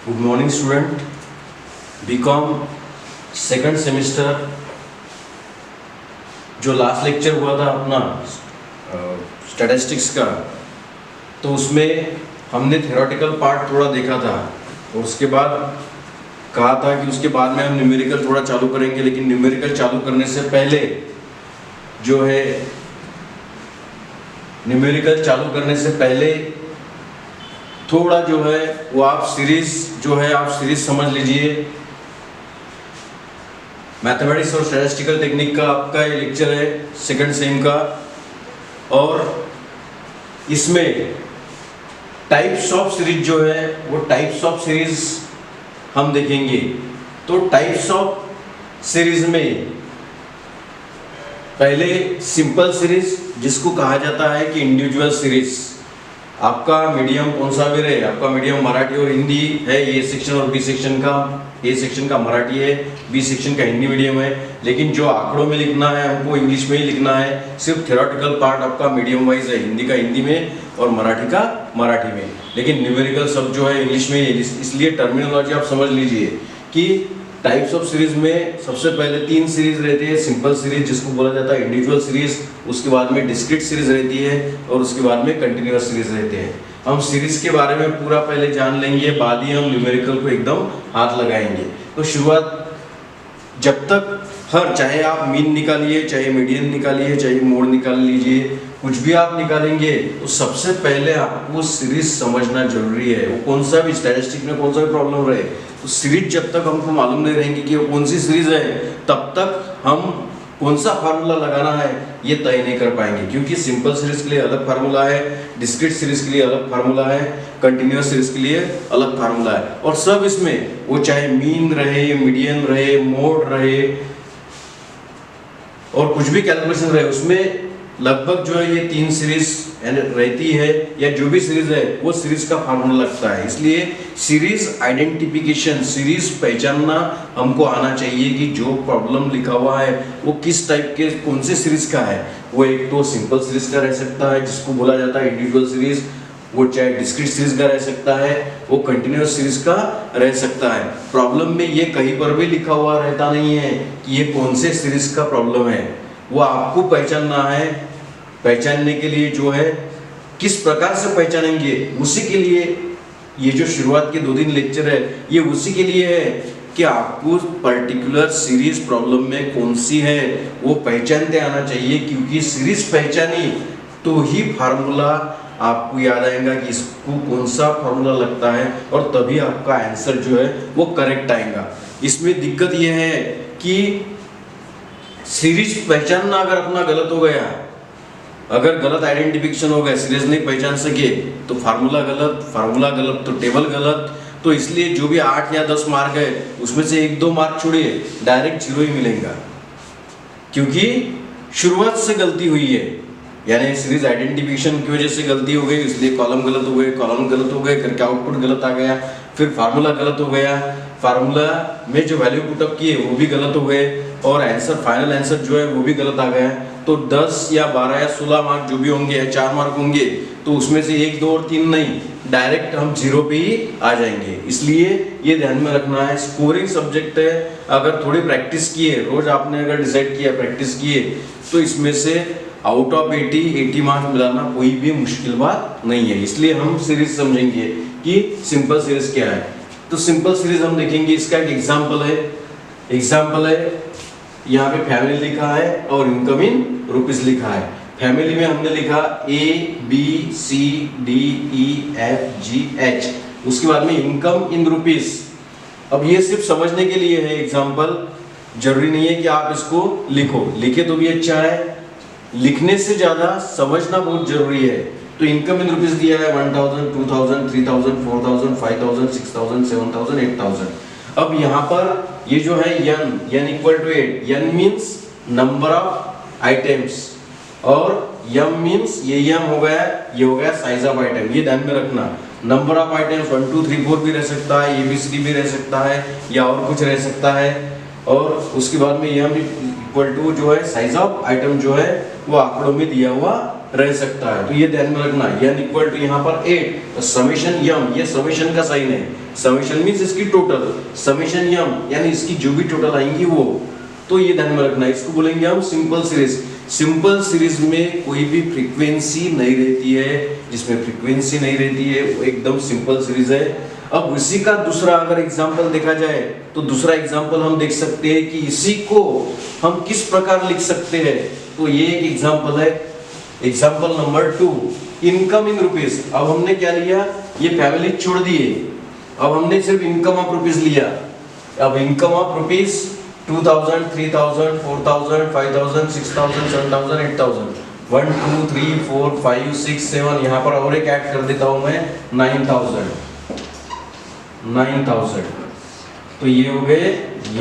Good morning student. BCom second semester जो last lecture हुआ था अपना स्टैटिस्टिक्स का, तो उसमें हमने थ्योरेटिकल पार्ट थोड़ा देखा था और उसके बाद कहा था कि उसके बाद में हम न्यूमेरिकल थोड़ा चालू करेंगे। लेकिन न्यूमेरिकल चालू करने से पहले जो है न्यूमेरिकल चालू करने से पहले थोड़ा जो है वो आप सीरीज समझ लीजिए। मैथमेटिक्स और स्टैटिस्टिकल टेक्निक का आपका ये लेक्चर है सेकंड सेम का, और इसमें टाइप्स ऑफ सीरीज जो है वो टाइप्स ऑफ सीरीज हम देखेंगे। तो टाइप्स ऑफ सीरीज में पहले सिंपल सीरीज, जिसको कहा जाता है कि इंडिविजुअल सीरीज। आपका मीडियम कौन सा भी रहे, आपका मीडियम मराठी और हिंदी है, ए सेक्शन और बी सेक्शन का, ए सेक्शन का मराठी है, बी सेक्शन का हिंदी मीडियम है। लेकिन जो आंकड़ों में लिखना है हमको इंग्लिश में ही लिखना है। सिर्फ थ्योरेटिकल पार्ट आपका मीडियम वाइज है, हिंदी का हिंदी में और मराठी का मराठी में। लेकिन न्यूमेरिकल सब जो है इंग्लिश में, इसलिए टर्मिनोलॉजी आप समझ लीजिए कि टाइप्स ऑफ सीरीज में सबसे पहले 3 सीरीज रहती है। सिंपल सीरीज जिसको बोला जाता है इंडिविजुअल सीरीज, उसके बाद में डिस्क्रीट सीरीज रहती है और उसके बाद में कंटिन्यूअस सीरीज रहते हैं। हम सीरीज के बारे में पूरा पहले जान लेंगे, बाद ही हम न्यूमेरिकल को एकदम हाथ लगाएंगे। तो शुरुआत जब तक चाहे आप मीन निकालिए, चाहे मीडियन निकालिए, चाहे मोड निकाल लीजिए, कुछ भी आप निकालेंगे तो सबसे पहले आपको सीरीज समझना जरूरी है। वो कौन सा भी स्टैटिस्टिक में कौन सा भी प्रॉब्लम रहे, तो सीरीज जब तक हमको मालूम नहीं रहेंगी कि वो कौन सी सीरीज है, तब तक हम कौन सा फार्मूला लगाना है ये तय नहीं कर पाएंगे। क्योंकि सिंपल सीरीज के लिए अलग फार्मूला है, डिस्क्रीट सीरीज के लिए अलग फार्मूला है, कंटिन्यूअस सीरीज के लिए अलग फार्मूला है। और सब इसमें वो चाहे मीन रहे, मीडियन रहे, मोड रहे और कुछ भी कैलकुलेशन रहे, उसमें लगभग जो है ये 3 सीरीज रहती है, या जो भी सीरीज है वो सीरीज का फार्मूला लगता है। इसलिए सीरीज आइडेंटिफिकेशन, सीरीज पहचानना हमको आना चाहिए कि जो प्रॉब्लम लिखा हुआ है वो किस टाइप के, कौन से सीरीज का है। वो एक तो सिंपल सीरीज का रह सकता है जिसको बोला जाता है इंडिविजुअल सीरीज, वो चाहे डिस्क्रीट सीरीज का रह सकता है, वो कंटिन्यूअस सीरीज का रह सकता है। प्रॉब्लम में ये कहीं पर भी लिखा हुआ रहता नहीं है कि ये कौन से सीरीज का प्रॉब्लम है, वो आपको पहचानना है। पहचानने के लिए जो है किस प्रकार से पहचानेंगे, उसी के लिए ये जो शुरुआत के 2 लेक्चर है ये उसी के लिए है कि आपको पर्टिकुलर सीरीज प्रॉब्लम में कौन सी है वो पहचानते आना चाहिए। क्योंकि सीरीज पहचानी तो ही फार्मूला आपको याद आएगा कि इसको कौन सा फार्मूला लगता है, और तभी आपका आंसर जो है वो करेक्ट आएगा। इसमें दिक्कत ये है कि सीरीज पहचानना अगर अपना गलत हो गया, अगर गलत आइडेंटिफिकेशन हो गया, सीरीज नहीं पहचान सके, तो फार्मूला गलत तो टेबल गलत। तो इसलिए जो भी 8 या 10 मार्क है उसमें से 1-2 मार्क छोड़िए, डायरेक्ट 0 ही मिलेगा। क्योंकि शुरुआत से गलती हुई है, यानी सीरीज आइडेंटिफिकेशन की वजह से गलती हो गई, इसलिए कॉलम गलत हो गए, कॉलम गलत हो गए करके आउटपुट गलत आ गया, फिर फार्मूला गलत हो गया, फार्मूला में जो वैल्यू पुटअप किए वो भी गलत हो गए, और आंसर, फाइनल आंसर जो है वो भी गलत आ गया। तो 10 या 12 या 16 मार्क जो भी होंगे, या 4 मार्क होंगे, तो उसमें से 1, 2 और 3 नहीं, डायरेक्ट हम 0 पे ही आ जाएंगे। इसलिए ये ध्यान में रखना है। स्कोरिंग सब्जेक्ट है, अगर थोड़ी प्रैक्टिस किए, रोज आपने अगर डिसाइड किया, प्रैक्टिस किए, तो इसमें से आउट ऑफ 80 मार्क्स मिलाना कोई भी मुश्किल बात नहीं है। इसलिए हम सीरीज समझेंगे कि सिंपल सीरीज क्या है। तो सिंपल सीरीज हम देखेंगे, इसका एक एग्जाम्पल है यहाँ पे फैमिली लिखा है और इनकम इन रुपीस लिखा है। फैमिली में हमने लिखा ABCDEFGH, उसके बाद में इनकम इन रुपीस। अब ये सिर्फ समझने के लिए है एग्जाम्पल, जरूरी नहीं है कि आप इसको लिखे तो भी अच्छा है, लिखने से ज्यादा समझना बहुत जरूरी है। तो इनकम इन रुपीस दिया है 1000, 2000, 3000, 4000, 5000, 6000, 7000, 8000। अब यहाँ पर ये जो है n equal to 8, n means number of items, और m मीन्स ये m हो गया, ये हो गया साइज ऑफ आइटम। ये ध्यान में रखना, नंबर ऑफ आइटम्स 1 2 3 4 भी रह सकता है, ABCD भी रह सकता है, या और कुछ रह सकता है। और उसके बाद में m इक्वल टू जो है साइज ऑफ आइटम जो है वो आंकड़ों में दिया हुआ रह सकता है। तो ये ध्यान में रखना, n इक्वल टू यहाँ पर 8, तो समेशन यम, ये समेशन का साइन है, समेशन मींस इसकी टोटल, समेशन यम यानी इसकी जो भी टोटल आएंगी वो, तो ये ध्यान में रखना। इसको बोलेंगे हम सिंपल सीरीज। सिंपल सीरीज में कोई भी फ्रीक्वेंसी नहीं रहती है, जिसमें फ्रीक्वेंसी नहीं रहती है वो एकदम सिंपल सीरीज है। अब इसी का दूसरा अगर एग्जांपल देखा जाए तो दूसरा एग्जांपल हम देख सकते हैं कि इसी को हम किस प्रकार लिख सकते हैं। तो ये एक एग्जांपल है, example number 2, income in rupees. अब हमने क्या लिया, ये फैमिली छोड़ दिए, अब हमने सिर्फ इनकम ऑफ रुपीस लिया। अब इनकम ऑफ रुपीस 2000, 3000, 4000, 5000, 6000, 7000, 8000, 1 2 3 4 5 6 7, यहाँ पर और एक ऐड कर देता हूँ मैं 9000। तो ये हो गए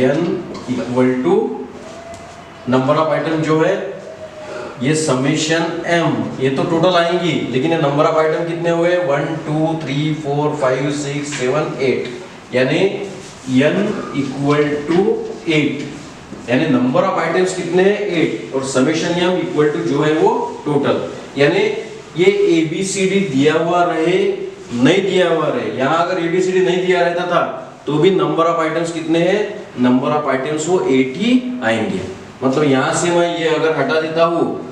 n equal to number of item जो है ये समेशन m, ये तो टोटल आएंगी, लेकिन ये नंबर ऑफ आइटम कितने हुए 1 2 3 4 5 6 7 8, यानी n इक्वल टू 8, यानी नंबर ऑफ आइटम्स कितने हैं 8, और समेशन m इक्वल टू जो है वो टोटल। यानी ये ABCD दिया हुआ रहे नहीं दिया हुआ रहे, यहाँ अगर ABCD नहीं दिया रहता था तो भी नंबर ऑफ आइटम्स कितने हैं, नंबर ऑफ आइटम्स वो 8 ही आएंगे। मतलब यहाँ से मैं ये अगर हटा देता हूँ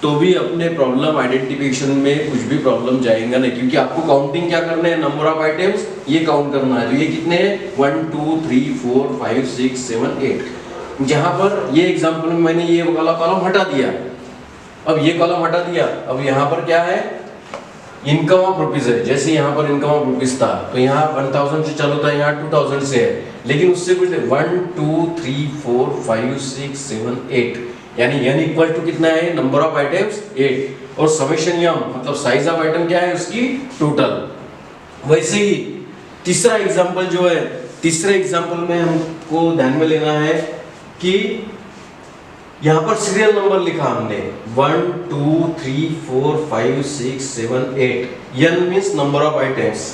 तो भी अपने प्रॉब्लम आइडेंटिफिकेशन में कुछ भी प्रॉब्लम जाएगा नहीं, क्योंकि आपको काउंटिंग क्या करना है, नंबर ऑफ आइटम्स ये काउंट करना है। तो ये कितने हैं 1 2 3 4 5 6 7 8। जहाँ पर ये एग्जाम्पल में मैंने ये वाला कॉलम हटा दिया, अब ये कॉलम हटा दिया, अब यहाँ पर क्या है इनकम ऑफ रुपीज है। जैसे यहाँ पर इनकम ऑफ रुपीज था तो यहाँ 1000 से चालू था, यहाँ 2000 से है, लेकिन उससे कुछ 1 2 3 4 5 6 7 8, यानी n इक्वल टू कितना है नंबर ऑफ आइटम्स 8, और समेशन यम मतलब साइज ऑफ आइटम क्या है उसकी टोटल। वैसे ही तीसरा एग्जांपल जो है, तीसरे एग्जांपल में हमको ध्यान में लेना है कि यहाँ पर सीरियल नंबर लिखा हमने 1 2 3 4 5 6 7 8, n means number of items,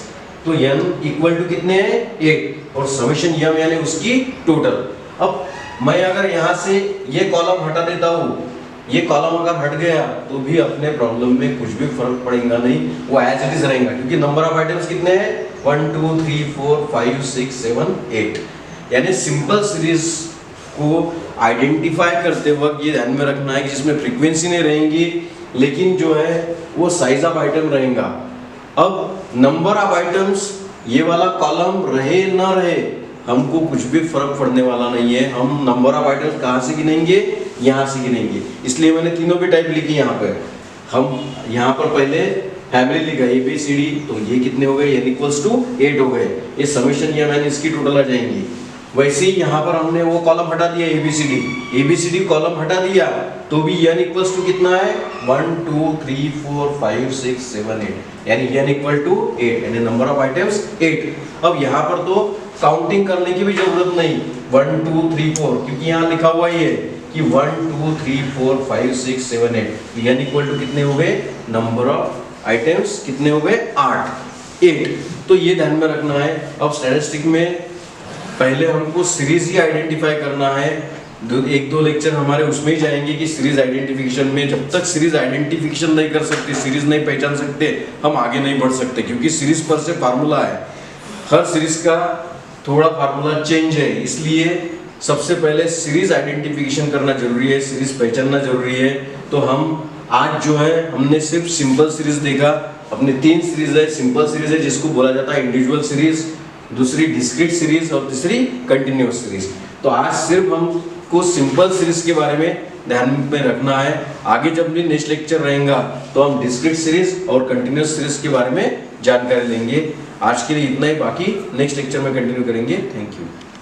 तो n इक्वल टू कितने हैं 8, और समेशन m यानी उसकी टोटल। अब मैं अगर यहाँ से ये कॉलम हटा देता हूँ, ये कॉलम अगर हट गया तो भी अपने प्रॉब्लम में कुछ भी फर्क पड़ेगा नहीं, वो एज इट इज रहेगा, क्योंकि नंबर ऑफ आइटम्स कितने हैं 1 2 3 4 5 6 7 8। यानी सिंपल सीरीज को आइडेंटिफाई करते वक्त ये ध्यान में रखना है कि जिसमें फ्रीक्वेंसी नहीं रहेंगी लेकिन जो है वो साइज ऑफ आइटम रहेगा। अब नंबर ऑफ आइटम्स ये वाला कॉलम रहे ना रहे हमको कुछ भी फर्क पड़ने वाला नहीं है, हम नंबर ऑफ आइटम्स कहाँ से गिनेंगे, यहाँ से गिनेंगे। इसलिए मैंने तीनों भी टाइप लिखी यहाँ पे। हम यहाँ पर पहले फैमिली लिखा ABCD, तो ये कितने हो गए n इक्वल्स टू 8 हो गए, ये समेशन या मैंने इसकी टोटल आ जाएंगी। वैसे ही यहाँ पर हमने वो कॉलम हटा दिया ABCD कॉलम हटा दिया तो भी n इक्वल्स टू कितना है 1 2 3 4 5 6 7 8, यानी n इक्वल टू 8, यानी नंबर ऑफ आइटम्स 8। अब यहाँ पर तो काउंटिंग करने की भी जरूरत नहीं 1 2 3 4, क्योंकि यहाँ लिखा हुआ ही है कि 1 2 3 4 5 6 7 8, n इक्वल टू कितने हो गए नंबर ऑफ आइटम्स कितने हो गए 8। तो ये ध्यान में रखना है। अब स्टैटिस्टिक में पहले हमको सीरीज ही आइडेंटिफाई करना है, एक दो लेक्चर हमारे उसमें ही जाएंगे कि सीरीज आइडेंटिफिकेशन में। जब तक सीरीज आइडेंटिफिकेशन नहीं कर सकते, सीरीज नहीं पहचान सकते, हम आगे नहीं बढ़ सकते, क्योंकि सीरीज पर से फार्मूला है, हर सीरीज का थोड़ा फार्मूला चेंज है। इसलिए सबसे पहले सीरीज आइडेंटिफिकेशन करना जरूरी है, सीरीज पहचानना जरूरी है। तो हम आज जो है हमने सिर्फ सिंपल सीरीज देखा। अपने 3 सीरीज है, सिंपल सीरीज है जिसको बोला जाता है इंडिविजुअल सीरीज, दूसरी डिस्क्रीट सीरीज और तीसरी कंटिन्यूअस सीरीज। तो आज सिर्फ हमको सिंपल सीरीज के बारे में ध्यान में रखना है। आगे जब भी नेक्स्ट लेक्चर रहेगा तो हम डिस्क्रीट सीरीज और कंटिन्यूअस सीरीज के बारे में जानकारी लेंगे। आज के लिए इतना ही, बाकी नेक्स्ट लेक्चर में कंटिन्यू करेंगे। Thank you.